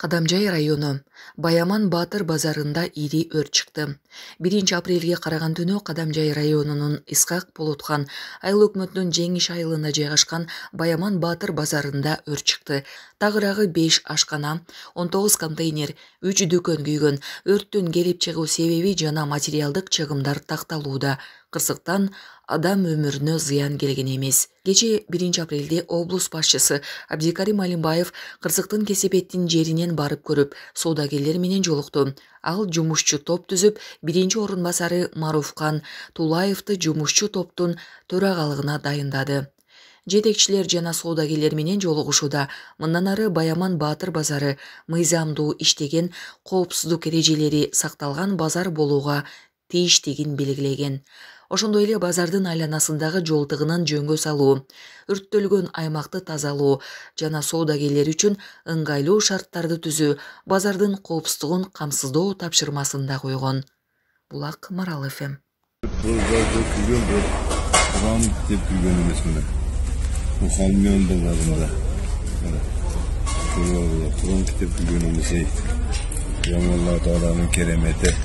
Кадамжай району Баяман Батыр базарында ири өрт чыкты. 1 апрелге караган түнү Кадамжай районунун Исхак Болоткан айыл өкмөтүнүн Жеңиш айылына жайгашкан Баяман Батыр базарында өрт чыкты. Тагырагы 5 ашкана, 19 контейнер, 3 дүкөн күйгөн. Өрттүн келип чыгуу себеби жана материалдык чыгымдар такталууда. Кырсыктан адам өмүрүнө зыян келген эмес. Кече 1 апрелде облус башчысы Абдикарим Алимбаев кырсыктын кесепеттин жеринен барып көрүп, соодагерлер менен жолукту. Ал жумушчу топ түзүп, 1 орун басары Маруфкан Тулаевди жумушчу топтун төрагалыгына дайындады. Жетекчилер жана соодагерлер менен жолугушууда. Мындан ары Баяман Батыр базары мыйзамдуу иштеген, коопсуздук эрежелери сакталган базар болууга тийиштигин белгилеген. Ошондой эле базардын айланасындагы жол тыгынын жөнгө салуу, өрттөлгөн аймакты тазалоо жана соодагерлер үчүн ыңгайлуу шарттарды түзүү базардын коопсуздугун камсыздоо тапшырмасын да койгон. Булак Марал ФМ. Keremeti.